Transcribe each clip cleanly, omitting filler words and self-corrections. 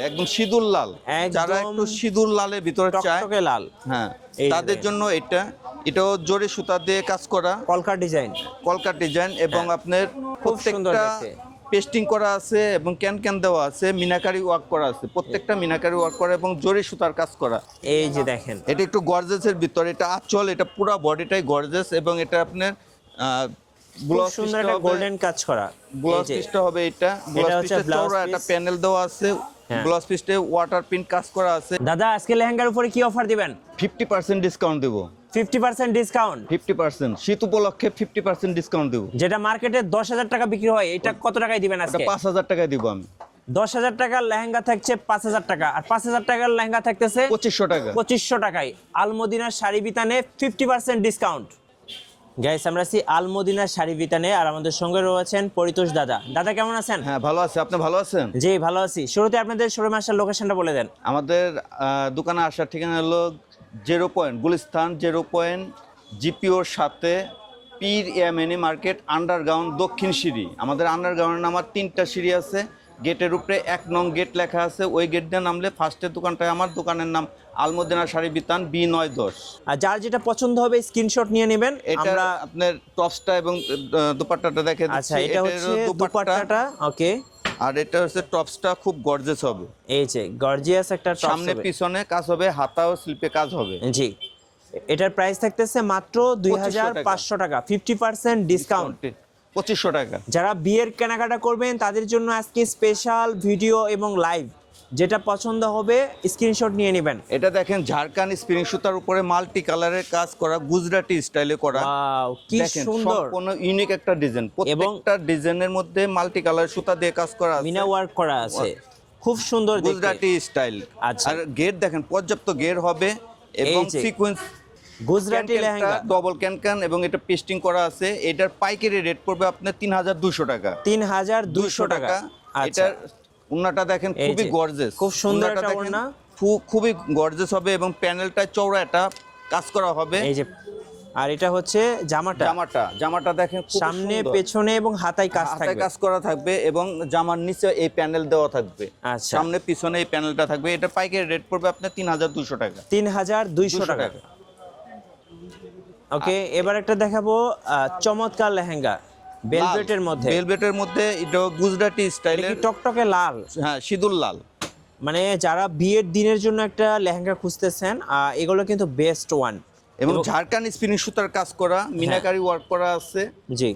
একদম সিঁদুর লাল, যারা একটু সিঁদুর লালের ভিতরে চায়, টকটকে লাল, হ্যাঁ তাদের জন্য এটাও জরি সুতা দিয়ে কাজ করা, কলকা ডিজাইন এবং আপনার খুব সুন্দর প্রত্যেকটা দেখতে। পেস্টিং করা আছে এবং ক্যান দেওয়া আছে, মিনাকারি ওয়ার্ক করা আছে, প্রত্যেকটা মিনাকারি ওয়ার্ক করা এবং জরি সুতার কাজ করা। এই যে দেখেন, এটা একটু গর্জেসের ভিতরে, এটা আঁচল, এটা পুরো বডিটাই গর্জেস এবং এটা আপনার খুব সুন্দর একটা গোল্ডেন কাজ করা। ব্লাউজ পিসটা হবে, এটা ব্লাউজ পিসটা চওড়া একটা প্যানেল দেওয়া আছে, ব্লাউজ পিসটা ওয়াটার প্রিন্ট কাজ করা আছে। দাদা আজকে লেহেঙ্গার উপরে কি অফার দিবেন? 50% ডিসকাউন্ট দেব। 50% ডিসকাউন্ট? 50% শীত উপলক্ষে 50% ডিসকাউন্ট দেব। যেটা মার্কেটে 10,000 টাকা বিক্রি হয়, এটা কত টাকায় দিবেন আজকে? 5,000 টাকায় দিব আমি। 10,000 টাকার লেহেঙ্গা থাকছে 5,000 টাকা, আর 5,000 টাকার লেহেঙ্গা থাকতেছে 2500 টাকা। 2500 টাকায় আলমদিনার শাড়ি বিতানে 50% ডিসকাউন্ট। গাইস, আমরা আছি আলমদিনার শাড়ি বিতানে, আর আমাদের সঙ্গে রয়েছেন পরিতোষ দাদা। দাদা কেমন আছেন? হ্যাঁ ভালো আছি, আপনি ভালো আছেন? জি ভালো আছি। শুরুতে আপনাদের শোরুমে আসার লোকেশনটা বলে দেন। আমাদের দোকানে আসার ঠিকানা হলো 0 পয়েন্ট গুলিস্তান, 0 পয়েন্ট জিপিওর সাথে পীর ইয়ামিনী মার্কেট, আন্ডারগ্রাউন্ড, দক্ষিণ সিঁড়ি। আমাদের আন্ডারগ্রাউন্ডের নামার 3টা সিঁড়ি আছে, গেটের উপরে 1 নং গেট লেখা আছে, ওই গেট দিয়ে নামলে ফার্স্টের দোকানটায় আমার দোকানের নাম আলমদিনা শাড়ি বিতান, B910। আর যার যেটা পছন্দ হবে স্ক্রিনশট নিয়ে নেবেন। এটা আপনার টপসটা এবং দুপাট্টাটা দেখে দিচ্ছি। আচ্ছা, এটা হচ্ছে দুপাট্টাটা, ওকে। আর এটা হচ্ছে টপসটা খুব গর্জিয়াস হবে, এই যে গর্জিয়াস একটা টপস, সামনে পিছনে কাজ হবে, হাতা ও স্লিপে কাজ হবে। জি, এটার প্রাইস থাকতেছে মাত্র 2,500 টাকা, 50% ডিসকাউন্ট, 2500 টাকা। যারা বিয়ের কেনাকাটা করবেন তাদের জন্য আজকে স্পেশাল ভিডিও এবং লাইভ, যেটা পছন্দ হবে স্ক্রিনশট নিয়ে নেবেন। এটা দেখেন ঝাড়খান স্প্রিং সুতার উপরে মাল্টি কালারের কাজ করা, গুজরাটি স্টাইলে করা। ওয়াও, কি সুন্দর, সম্পূর্ণ ইউনিক একটা ডিজাইন। প্রত্যেকটা ডিজাইনের মধ্যে মাল্টি কালার সুতা দিয়ে কাজ করা আছে, মিনা ওয়ার্ক করা আছে, খুব সুন্দর দেখতে, গুজরাটি স্টাইল। আচ্ছা, আর গেট দেখেন পর্যাপ্ত গেট হবে এবং sequence Gujarati lehenga, double can এবং এটা পেস্টিং করা আছে। এটার পাইকারি রেট পড়বে আপনার 3,200 টাকা। 3,200 টাকা। এটার ওন্নাটা দেখেন খুবই গর্জিয়াস, খুব সুন্দর একটা ওন্না, খুবই গর্জিয়াস হবে এবং প্যানেলটা চওড়া একটা কাজ করা হবে। এই যে, আর এটা হচ্ছে জামাটা দেখেন সামনে পেছনে এবং হাতায় কাজ করা থাকবে এবং জামার নিচে এই প্যানেল দেওয়া থাকবে। আচ্ছা, সামনে পিছনে এই প্যানেলটা থাকবে। এটা পাইকারি রেট পড়বে আপনার 3,200 টাকা। 3,200 টাকা। ওকে, এবার একটা দেখাবো চমৎকার লেহেঙ্গা ভেলভেটের মধ্যে, এটা গুজরাটি স্টাইলের, টকটকে লাল, হ্যাঁ সিঁদুর লাল। মানে যারা বিয়ের দিনের জন্য একটা লেহেঙ্গা খুঁজতেছেন, এগুলো কিন্তু বেস্ট ওয়ান। এবং ঝাড়খান স্পিনিং সুতার কাজ করা, মিনাকারি ওয়ার্ক করা আছে। জি,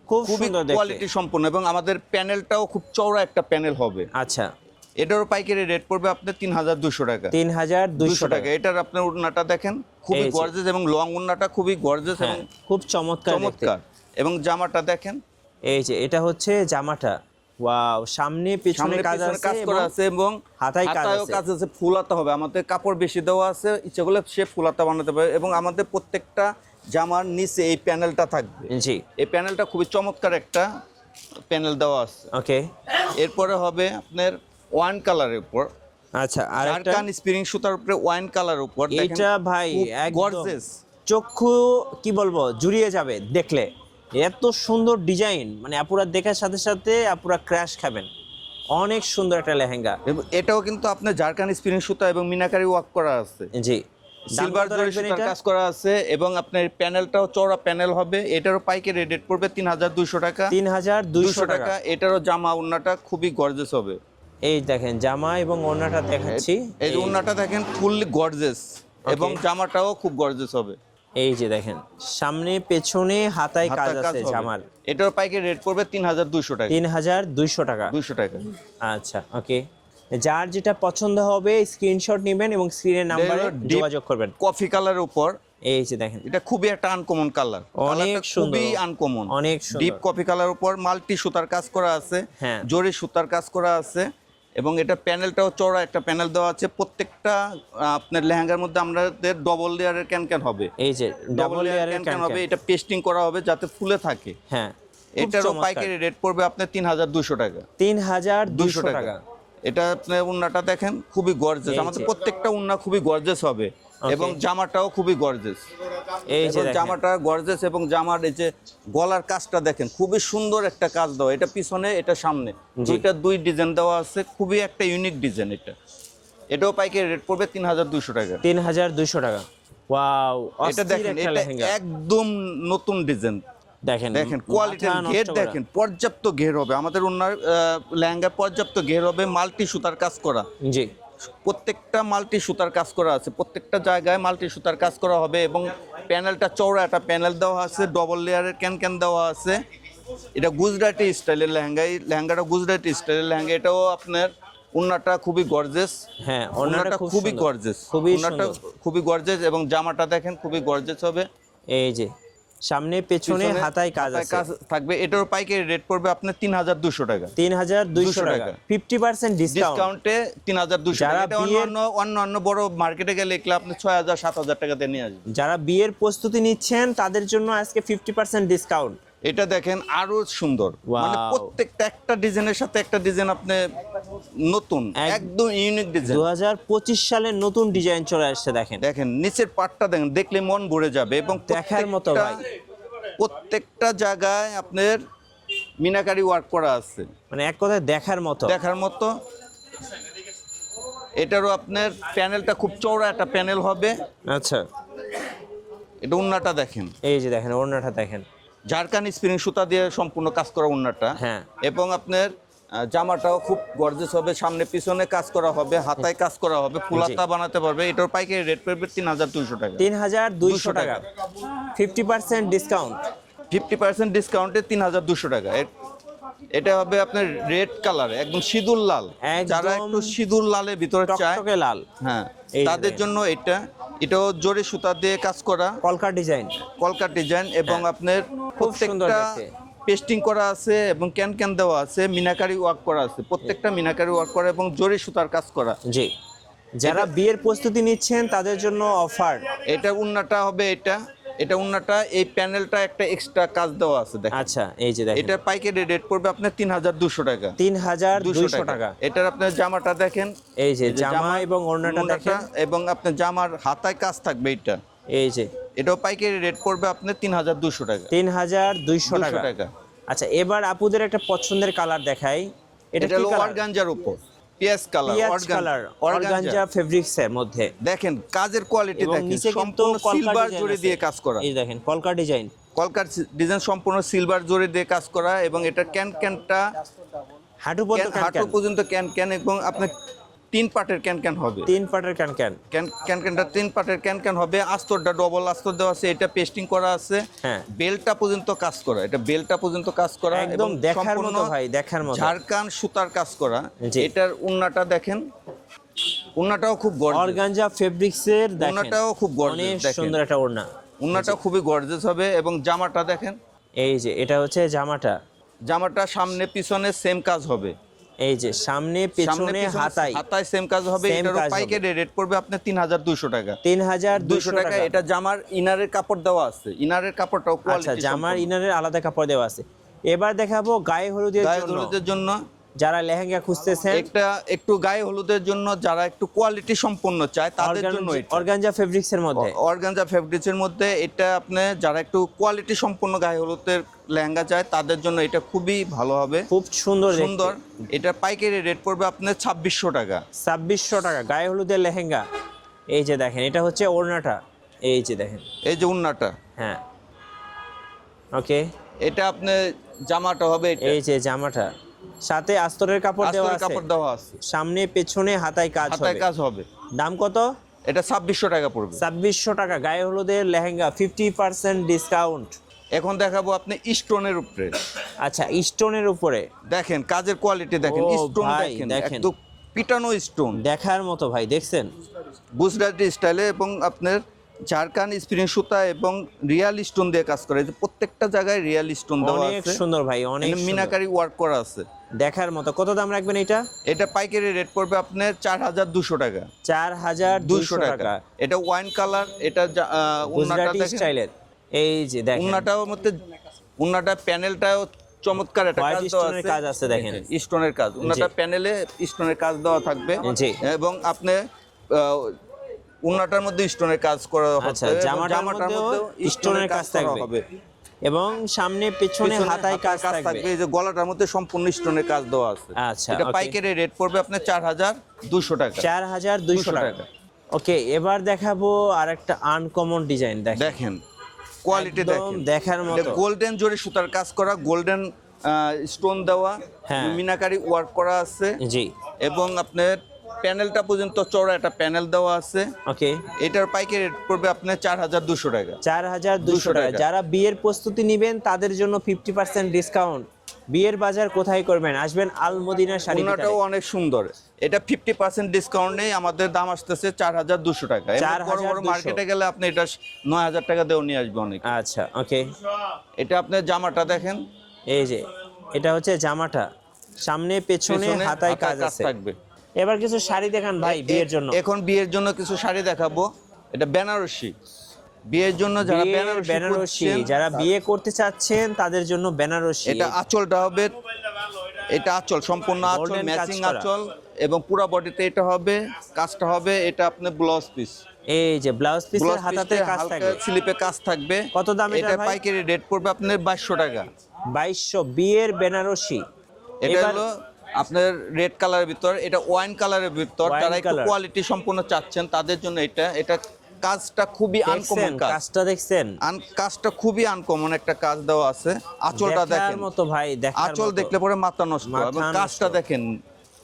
খুব সুন্দর দেখতে, কোয়ালিটি সম্পন্ন এবং আমাদের প্যানেলটাও খুব চওড়া একটা প্যানেল হবে। আচ্ছা, এটারও পাইকারি রেট পড়বে আপনার 3,200 টাকা। 3,200 টাকা। এটার আপনার ওড়নাটা দেখেন খুবই গর্জিয়াস এবং লং ওড়নাটা খুবই গর্জিয়াস এবং খুব চমৎকার। এবং জামাটা দেখেন, এই যে এটা হচ্ছে জামাটা, ওয়াও, সামনে পেছনে কাজ করা আছে এবং হাতায় কাজ আছে। ফুলাতে হবে, আমাদের কাপড় বেশি দেওয়া আছে, ইচ্ছা করলে সে ফুলাতে বানাতে পারে। এবং আমাদের প্রত্যেকটা জামার নিচে এই প্যানেলটা থাকবে। জি, এই প্যানেলটা খুবই চমৎকার একটা প্যানেল দেওয়া আছে। ওকে, এরপরে হবে আপনার ওয়াইন কালারের উপর। আচ্ছা, আর একটা স্প্রিং সুতার উপরে ওয়াইন কালারের উপর, এটা ভাই একদম গর্জিয়াস, চক্ষু কি বলবো জুড়িয়ে যাবে দেখলে, এত সুন্দর ডিজাইন, মানে আপুরা দেখার সাথে সাথে আপুরা ক্র্যাশ খাবেন। অনেক সুন্দর একটা লেহেঙ্গা। এটাও কিন্তু আপনার ঝাড়খান স্প্রিং সুতা এবং মিনাকারি ওয়ার্ক করা আছে। জি, সিলভার জরি সুতার কাজ করা আছে এবং আপনার প্যানেলটাও চওড়া প্যানেল হবে। এটারও পাইকারি রেট পড়বে 3,200 টাকা। 3,200 টাকা। এটারও জামা ওন্নাটা খুবই গর্জিয়াস হবে। এই দেখেন জামা এবং ওন্নাটা দেখাচ্ছি। এই যে ওন্নাটা দেখেন ফুললি গর্জিয়াস এবং জামাটাও খুব গর্জিয়াস হবে। এই যে দেখেন সামনে পেছনে হাতায় কাজ আছে জামার। এটার পাইকারি রেট পড়বে 3,200 টাকা। 3,200 টাকা। 200 টাকা। আচ্ছা, ওকে, যার যেটা পছন্দ হবে স্ক্রিনশট নেবেন এবং স্ক্রিনের নাম্বারে যোগাযোগ করবেন। কফি কালারের উপর, এই যে দেখেন, এটা খুবই একটা আনকমন কালার, অনেক সুন্দর, খুবই আনকমন, অনেক সুন্দর। ডিপ কফি কালার উপর মাল্টি সুতার কাজ করা আছে, জরি সুতার কাজ করা আছে এবং এটা প্যানেলটাও চওড়া একটা প্যানেল দেওয়া আছে। প্রত্যেকটা আপনার লেহেঙ্গার মধ্যে আমাদের ডবল লেয়ারের ক্যান হবে। এই যে ডবল লেয়ারের ক্যান হবে, এটা পেস্টিং করা হবে যাতে ফুলে থাকে। হ্যাঁ, এটারও পাইকারি রেট পড়বে আপনার 3,200 টাকা। 3,200 টাকা। এটা আপনার উন্নাটা দেখেন খুবই গর্জিয়াস, আমাদের প্রত্যেকটা উন্না খুবই গর্জিয়াস হবে এবং জামাটাও খুবই গর্জেস। এই যে এবং দেখেন। জামাটা গর্জেস এবং জামার এই যে গলার কাজটা দেখেন খুবই সুন্দর একটা কাজ দেওয়া, এটা পিছনে এটা সামনে, দুই ডিজাইন দেওয়া আছে, খুবই একটা ইউনিক ডিজাইন। এটাও পাইকারি রেট পড়বে 3200 টাকা। 3200 টাকা। ওয়াও, এটা দেখেন, এটা একদম নতুন ডিজাইন। দেখেন দেখেন কোয়ালিটির ঘের দেখেন, পর্যাপ্ত ঘের হবে আমাদের ওনার লেহেঙ্গা, পর্যাপ্ত ঘের হবে, মাল্টি সুতার কাজ করা। জি, প্রত্যেকটা মাল্টি সুতার কাজ করা আছে, প্রত্যেকটা জায়গায় মাল্টি সুতার কাজ করা হবে এবং প্যানেলটা চওড়া একটা প্যানেল দেওয়া আছে, ডবল লেয়ারের ক্যান দেওয়া আছে। এটা গুজরাটি স্টাইলের লেহেঙ্গা, এই লেহেঙ্গাটা গুজরাটি স্টাইলের লেহেঙ্গা। এটাও আপনার ওন্নাটা খুবই গর্জেস। হ্যাঁ, ওন্নাটা খুবই গর্জেস, ওন্নাটা খুবই গর্জেস এবং জামাটা দেখেন খুবই গর্জেস হবে। এই যে সামনে পেছনে হাতায় কাজ থাকবে। এটার পাইকারি রেট পড়বে আপনার 3200 টাকা। 3200 টাকা, 50% ডিসকাউন্টে 3200 টাকা। এটা অন্য বড় মার্কেটে গেলে এগুলো আপনি 6000 7000 টাকাতে নিয়ে আসবেন। যারা বিয়ের প্রস্তুতি নিচ্ছেন তাদের জন্য আজকে 50% ডিসকাউন্ট। এটা দেখেন আরো সুন্দর, মানে প্রত্যেকটা একটা ডিজাইনের সাথে একটা ডিজাইন আপনি নতুন, একদম ইউনিক ডিজাইন। 2025 সালের নতুন ডিজাইন চলে আসছে। দেখেন দেখেন নিচের পাটটা দেখেন, দেখলে মন ভরে যাবে এবং দেখার মতো ভাই। প্রত্যেকটা জায়গায় আপনার মিনাকারি ওয়ার্ক করা আছে, মানে এক কথায় দেখার মতো। এটারও আপনার প্যানেলটা খুব চওড়া একটা প্যানেল হবে। আচ্ছা, এটা ওন্নাটা দেখেন, এই যে দেখেন ওড়নাটা দেখেন, ঝাড়খান স্প্রিং সুতা দিয়ে সম্পূর্ণ কাজ করা ওন্নাটা। হ্যাঁ, এবং আপনার জামাটাও খুব গর্জিয়াস হবে, সামনে পিছনে কাজ করা হবে, হাতায় কাজ করা হবে, ফুলাতা বানাতে পারবে। এটার পাইকারি রেট পড়বে 3200 টাকা। 3200 টাকা, 50% ডিসকাউন্ট। 50% ডিসকাউন্টে 3200 টাকা। এটা হবে আপনার রেড কালার, একদম সিঁদুর লাল। যারা একটু সিঁদুর লালের ভিতরে চায়, টকটকে লাল, হ্যাঁ, তাদের জন্য এটাও জরি সুতা দিয়ে কাজ করা, কলকার ডিজাইন এবং আপনার প্রত্যেকটা পেস্টিং করা আছে এবং ক্যান দেওয়া আছে, মিনাকারি ওয়ার্ক করা আছে, প্রত্যেকটা মিনাকারি ওয়ার্ক করা এবং জরি সুতার কাজ করা। জি, যারা বিয়ের প্রস্তুতি নিচ্ছেন তাদের জন্য অফার। এটা উন্নাটা হবে, এটা উন্নাটা, এই প্যানেলটা একটা এক্সট্রা কাজ দেওয়া আছে দেখেন। আচ্ছা, এই যে দেখেন, এটা পাইকারি রেট পড়বে আপনার 3200 টাকা। 3200 টাকা। এটার আপনার জামাটা দেখেন, এই যে জামা এবং ওড়নাটা দেখেন, এবং আপনার জামার হাতায় কাজ থাকবে। এই যে এটাও পাইকারি রেট পড়বে আপনার 3200 টাকা। 3200 টাকা। আচ্ছা, এবার আপুদের একটা পছন্দের কালার দেখাই। এটা কি কালার? অর্গানজার উপর পিয়াজ কালার, অর্গানজা ফেব্রিক্স এর মধ্যে। দেখেন কাজের কোয়ালিটি দেখেন, সম্পূর্ণ সিলভার জরি দিয়ে কাজ করা। এই দেখেন কলকা ডিজাইন, সম্পূর্ণ সিলভার জরি দিয়ে কাজ করা এবং এটা ক্যানটা হাঁটু পর্যন্ত ক্যান এবং আপনার 3 পার্টের ক্যান হবে। 3 পার্টের ক্যানটা 3 পার্টের ক্যান হবে। আস্তরটা ডবল আস্তর দেওয়া আছে, এটা পেস্টিং করা আছে। হ্যাঁ, বেলটা পর্যন্ত কাজ করা, এটা বেলটা পর্যন্ত কাজ করা একদম দেখার মতো ভাই, দেখার মতো। ঝাড়খান সুতার কাজ করা। এটার উন্নাটা দেখেন, উন্নাটাও খুব গর্জিয়াস, অর্গানজা ফেব্রিক্স এর দেখেন, উন্নাটাও খুব গর্জিয়াস, অনেক সুন্দর একটা ওড়না। উন্নাটাও খুবই গর্জিয়াস হবে এবং জামাটা দেখেন, এই যে এটা হচ্ছে জামাটা সামনে পিছনে সেম কাজ হবে। এই যে সামনে পেছনে হাতায় সেম কাজ হবে। এটার পাইকারি রেট পড়বে আপনার 3200 টাকা। 3200 টাকা। এটা জামার ইনারের কাপড় দেওয়া আছে, ইনারের কাপড়টাও কোয়ালিটি। আচ্ছা, জামার ইনারের আলাদা কাপড় দেওয়া আছে। এবার দেখাবো গায়ে হলুদের জন্য যারা লেহেঙ্গা খুঁজতেছেন, একটু গায়ে হলুদের জন্য যারা একটু কোয়ালিটি সম্পন্ন চায় তাদের জন্য অর্গানজা ফেব্রিক্সের মধ্যে এটা আপনি যারা একটু কোয়ালিটি সম্পন্ন গায়ে হলুদের লেহেঙ্গা চায় তাদের জন্য এটা খুবই ভালো হবে, খুব সুন্দর। এটা পাইকারি রেট পড়বে আপনার 2600 টাকা। 2600 টাকা গায়ে হলুদের লেহেঙ্গা। এই যে দেখেন, এটা হচ্ছে ওড়নাটা, এই যে দেখেন, এই যে ওড়নাটা। হ্যাঁ, ওকে। এটা আপনি জামাটা হবে, এই যে জামাটা সাথে আস্তরের কাপড় দেওয়া আছে, সামনে পেছনে হাতায় কাজ হবে। দাম কত? এটা 2600 টাকা পড়বে। 2600 টাকা গায়ে হলুদের লেহেঙ্গা, 50% ডিসকাউন্ট। এখন দেখাবো আপনি স্টোনের উপরে। আচ্ছা, স্টোনের উপরে দেখেন কাজের কোয়ালিটি দেখেন, স্টোন দেখেন, একদম পিটানো স্টোন দেখার মতো ভাই। দেখছেন গুজরাটি স্টাইলে এবং আপনার ঝাড়খান স্প্রিং সুতা এবং রিয়াল স্টোন দিয়ে কাজ করা। প্রত্যেকটা জায়গায় রিয়াল স্টোন দেওয়া আছে, অনেক সুন্দর ভাই, অনেক মিনাকারি ওয়ার্ক করা আছে দেখার মতো। কত দাম রাখবেন এটা? এটা পাইকারি রেট পড়বে আপনার 4200 টাকা। 4200 টাকা। এটা ওয়াইন কালার, এটা গুজরাটি স্টাইলের। এই যে দেখেন উন্নাটা প্যানেলটাও চমৎকার একটা কাজ আছে দেখেন, স্টোনের কাজ। উন্নাটা প্যানেলে স্টোনের কাজ দেওয়া থাকবে এবং আপনি উন্নাটার মধ্যে স্টোনের কাজ করা হবে আচ্ছা, এবং জামাটার মধ্যেও স্টোনের কাজ করা থাকবে। হবে। এবং সামনে পেছনে পিছনে হাতায় কাজ থাকবে। এই যে গলাটার মধ্যে সম্পূর্ণ স্টোনের কাজ দেওয়া আছে। আচ্ছা, এটা okay। পাইকারি রেট পড়বে আপনার 4200 টাকা। 4200 টাকা। ওকে, এবার দেখাবো আরেকটা আনকমন ডিজাইন। দেখেন কোয়ালিটি একদম দেখেন, দেখার মতো। গোল্ডেন জরি সুতার কাজ করা, গোল্ডেন স্টোন দেওয়া, হ্যাঁ। মিনাকারি ওয়ার্ক করা আছে জি, এবং আপনার প্যানেলটা পর্যন্ত চওড়া একটা প্যানেল দেওয়া আছে। ওকে। এটার পাইকারি রেট পড়বে আপনার 4200 টাকা। 4200 টাকা। টাকা। যারা বিয়ের প্রস্তুতি নেবেন তাদের জন্য 50% ডিসকাউন্ট। বিয়ের বাজার কোথায় করবেন? আসবেন আল মদিনা শাড়ি বিতানে। ওনাটাও অনেক সুন্দর। এটা 50% ডিসকাউন্ট নেই, আমাদের দাম আসতেছে 4200 টাকা। এমনি বড় বড় 4200 মার্কেটে গেলে আপনি এটা 9000 টাকা দিয়েও নিয়ে আসবে অনেক। আচ্ছা, ওকে। এটা আপনার জামাটা দেখেন, এই যে এটা হচ্ছে জামাটা, সামনে পেছনে পেছনে হাতায় কাজ আছে। থাকবে। এবার কিছু শাড়ি দেখান ভাই বিয়ের জন্য। এখন বিয়ের জন্য কিছু শাড়ি দেখাবো। এটা বেনারসি, বিয়ের জন্য যারা বেনারসি খুঁজছেন, যারা বিয়ে করতে চাচ্ছেন তাদের জন্য বেনারসি। এটা আঁচলটা হবে, এটা আঁচল সম্পূর্ণ আঁচল, Golden কাজ ম্যাচিং করা। আঁচল এবং পুরো বডিতে এটা হবে, কাজটা হবে। এটা আপনার ব্লাউজ পিস, এই যে ব্লাউজ পিসের হাতাতে কাজ হালকা থাকবে। স্লিপে কাজ থাকবে। কত দাম এটা এটা ভাই? পাইকারি রেট পড়বে আপনার 2200 টাকা। 2200 বিয়ের বেনারসি। এটা এবার হলো আপনার রেড কালারের ভিতর, এটা ওয়াইন কালারের ভিতর। Wine যারা একটু color। কোয়ালিটি সম্পূর্ণ চাচ্ছেন তাদের জন্য এটা কাজটা খুবই আনকমন দেখছেন কাজ। কাজটা দেখছেন? কাজটা খুবই আনকমন একটা কাজ দেওয়া আছে। আঁচলটা দেখার দেখেন, মতো ভাই, দেখার আঁচল মতো। দেখলে পরে মাথা নষ্ট। মাথা এবং নষ্ট। কাজটা দেখেন,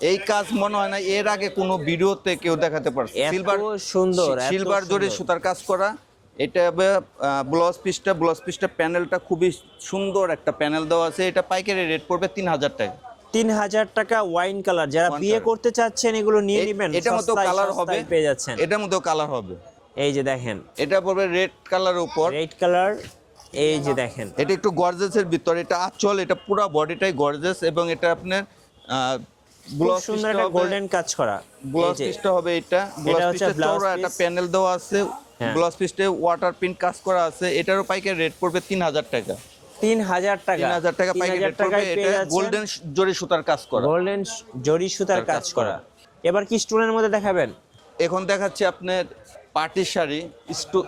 এই কাজ মনে হয় না এর আগে কোনো ভিডিওতে কেউ দেখাতে পারছে। এত সিলভার সুন্দর, এত সিলভার জরি সুন্দর। সুতার কাজ করা। এটা হবে ব্লাউজ পিসটা প্যানেলটা খুবই সুন্দর একটা প্যানেল দেওয়া আছে। এটা পাইকারি রেট পড়বে 3000 টাকা। 3000 টাকা ওয়াইন কালার। যারা Wine বিয়ে color। করতে চাচ্ছেন এগুলো নিয়ে নেবেন। এটার মতো সস্তায় কালার হবে, সস্তায় পেয়ে যাচ্ছেন। এটার মতো কালার হবে। এই যে দেখেন এটা পড়বে রেড কালারের উপর। Red colour. এই যে দেখেন এটা একটু গর্জেসের ভিতর, এটা আঁচল, এটা পুরো বডিটাই গর্জেস এবং এটা আপনার খুব ব্লাউজ সুন্দর পিসটা একটা হবে, গোল্ডেন কাজ করা। এই ব্লাউজ যে পিসটা হবে এটা। ব্লাউজ হচ্ছে পিসটা blouse চওড়া একটা piece। প্যানেল দেওয়া আছে। হ্যাঁ। ব্লাউজ পিসটা ওয়াটার প্রিন্ট কাজ করা আছে। এটারও পাইকারি রেট পড়বে 3000 টাকা। 3000 টাকা। 3000 টাকা পাইকারি 3000 রেট পড়বে। টাকায় এটা পেয়ে যাচ্ছেন গোল্ডেন জরি সুতার কাজ করা। গোল্ডেন জরি সুতার কাজ করা। এবার কি স্টোনের মধ্যে দেখাবেন? এখন দেখাচ্ছি আপনার পার্টি শাড়ি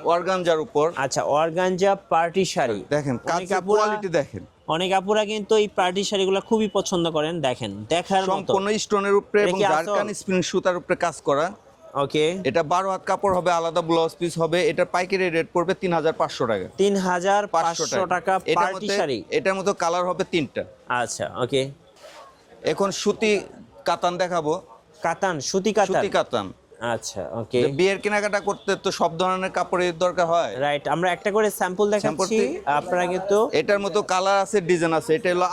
অর্গানজার উপর। আচ্ছা, অর্গানজা পার্টি শাড়ি। দেখেন অনেক কাজের আপুরা- কোয়ালিটি দেখেন, অনেক আপুরা কিন্তু এই পার্টি শাড়িগুলো খুবই পছন্দ করেন। দেখেন দেখার মতো। সম্পূর্ণ স্টোনের উপরে এটা এবং কি আঁচল? জারকান স্প্রিং সুতার উপরে কাজ করা। ওকে, এটা 12 হাত কাপড় হবে, আলাদা ব্লাউজ পিস হবে। এটার পাইকারি রেট পড়বে 3500 টাকা। 3500 টাকা পার্টি শাড়ি। এটার মতো কালার হবে 3টা। আচ্ছা, ওকে। এখন সুতি কাতান দেখাবো। কাতান, সুতি কাতান। সুতি কাতান, আচ্ছা, ওকে। যে বিয়ের কেনাকাটা করতে তো সব ধরনের কাপড়ের দরকার হয়। রাইট, আমরা একটা করে স্যাম্পল দেখাচ্ছি। Sample আপনারা কিন্তু এটার মতো কালার আছে, ডিজাইন আছে। এটা হলো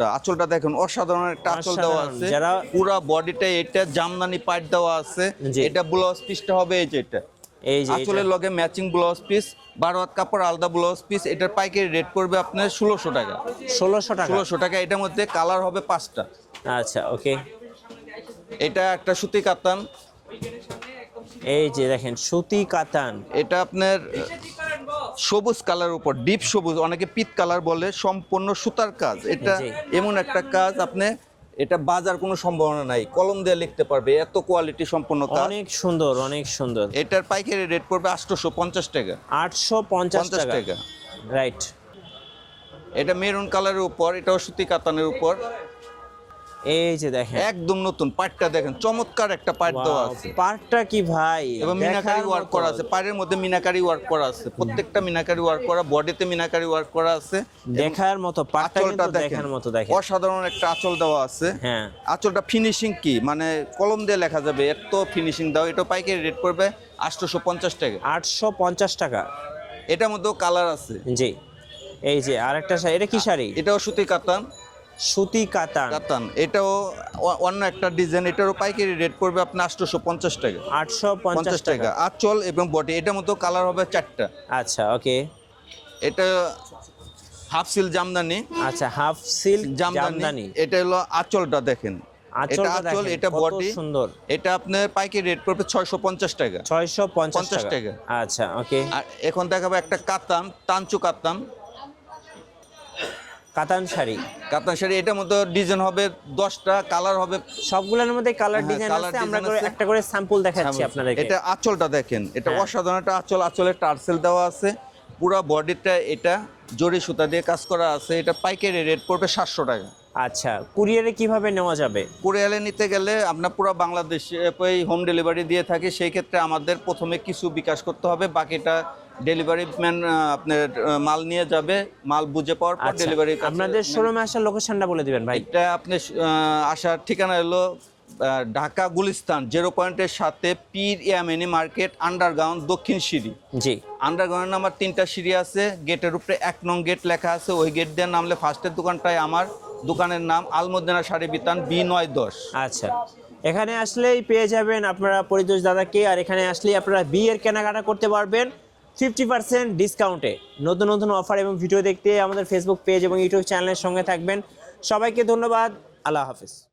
আঁচলটা দেখুন, অসাধারণ একটা আঁচল দেওয়া অসাধারণ। আছে। যারা- পুরা বডিটা এটা জামদানি পাট দেওয়া আছে। জি। এটা ব্লাউজ পিসটা হবে এই যে এটা এই যে আঁচলের লগে ম্যাচিং ব্লাউজ পিস, 12 হাত কাপড় আলাদা ব্লাউজ পিস। এটার পাইকারি রেট পড়বে আপনার 1600 টাকা। 1600 টাকা। 1600 টাকা। এটার মধ্যে কালার হবে 5টা। আচ্ছা, ওকে। এটা একটা সুতি কাতান। এই যে দেখেন সুতি কাতান। এটা আপনার সবুজ কালার উপর, ডিপ সবুজ, অনেকে পিত কালার বলে, সম্পূর্ণ সুতার কাজ। এটা জি। এমন একটা কাজ, আপনি এটা বাজার কোনো সম্ভাবনা নাই, কলম দিয়ে লিখতে পারবে, এত কোয়ালিটি সম্পূর্ণ কাজ। অনেক সুন্দর, অনেক সুন্দর। এটার পাইকারি রেট পড়বে 850 টাকা। 850 টাকা। টাকা। রাইট। এটা মেরুন কালারের উপর, এটাও সুতি কাতানের উপর। এই যে দেখেন একদম নতুন পাটটা দেখেন, চমৎকার একটা পাট দেওয়া আছে পাটটা কি ভাই, এবং মিনাকারি দেখার ওয়ার্ক মতো। করা আছে। পাড়ের মধ্যে মিনাকারি ওয়ার্ক করা আছে, প্রত্যেকটা মিনাকারি ওয়ার্ক করা, বডিতে মিনাকারি ওয়ার্ক করা আছে। দেখার মতো, পাটটা আঁচলটা কিন্তু দেখেন, দেখার মতো। দেখেন অসাধারণ একটা আঁচল দেওয়া আছে। হ্যাঁ, আঁচলটা ফিনিশিং কি, মানে কলম দিয়ে লেখা যাবে, এত ফিনিশিং দাও। এটা পাইকারি রেট পড়বে 850 টাকা। 850 টাকা। এটার মধ্যেও কালার আছে। জি, এই যে আরেকটা শাড়ি। এটা কি শাড়ি? এটাও সুতি কাতান। সুতি কাতান। এটাও অন্য একটা ডিজাইন। এটারও পাইকারি রেট পড়বে আপনার 850 টাকা। 850 টাকা। আঁচল এবং বডি, এটার মধ্যেও কালার হবে 4টা। আচ্ছা, ওকে। এটা হাফ সিল জামদানি। আচ্ছা, হাফ সিল্ক জামদানি। জামদানি। এটা হলো আঁচলটা দেখেন, এটা আঁচলটা আঁচল, দেখেন, এটা কত বডি। সুন্দর। এটা আপনার পাইকারি রেট পড়বে 650 টাকা। 650 টাকা। টাকা। আচ্ছা, ওকে। আর এখন দেখাবো একটা কাতান, তাঞ্চু কাতান। কাতান শাড়ি। কাতান শাড়ি, এটার মধ্যে ডিজাইন হবে 10টা, কালার হবে। সবগুলোর মধ্যে কালার হ্যাঁ, ডিজাইন colour আছে, আমরা design আছে। একটা করে স্যাম্পল দেখাচ্ছি আপনাদেরকে। এটা আঁচলটা দেখেন, এটা হ্যাঁ। অসাধারণ একটা আঁচল, আঁচলে টার্সেল দেওয়া আছে, পুরো বডিটা এটা জরি সুতা দিয়ে কাজ করা আছে। এটা পাইকারি রেট পড়বে 700 টাকা। আচ্ছা, কুরিয়ারে কিভাবে নেওয়া যাবে? কুরিয়ারে নিতে গেলে আপনার পুরো বাংলাদেশে হোম ডেলিভারি দিয়ে থাকি। সেই ক্ষেত্রে আমাদের প্রথমে কিছু বিকাশ করতে হবে, বাকিটা ডেলিভারি ম্যান আপনার মাল নিয়ে যাবে, মাল বুঝে পাওয়ার পর আচ্ছা, ডেলিভারি। আপনাদের শোরুমে আসার লোকেশনটা বলে দিবেন ভাই। এটা আপনি আসার ঠিকানা হলো ঢাকা গুলিস্তান 0 পয়েন্টের সাথে পীর ইয়ামিনী মার্কেট আন্ডারগ্রাউন্ড দক্ষিণ সিঁড়ি। জি, আন্ডারগ্রাউন্ড নাম্বার 3টা সিঁড়ি আছে, গেটের উপরে 1 নং গেট লেখা আছে। ওই গেট দিয়ে নামলে ফার্স্টের দোকানটাই আমার, দোকানের নাম আলমদিনা শাড়ি বিতান B910। আচ্ছা, এখানে আসলেই পেয়ে যাবেন আপনারা পরিতোষ দাদাকে, আর এখানে আসলেই আপনারা বিয়ের কেনাকাটা করতে পারবেন 50% ডিসকাউন্টে। নতুন নতুন অফার এবং ভিডিও দেখতে আমাদের ফেসবুক পেজ এবং ইউটিউব চ্যানেলের সঙ্গে থাকবেন। সবাইকে ধন্যবাদ, আল্লাহ হাফিজ।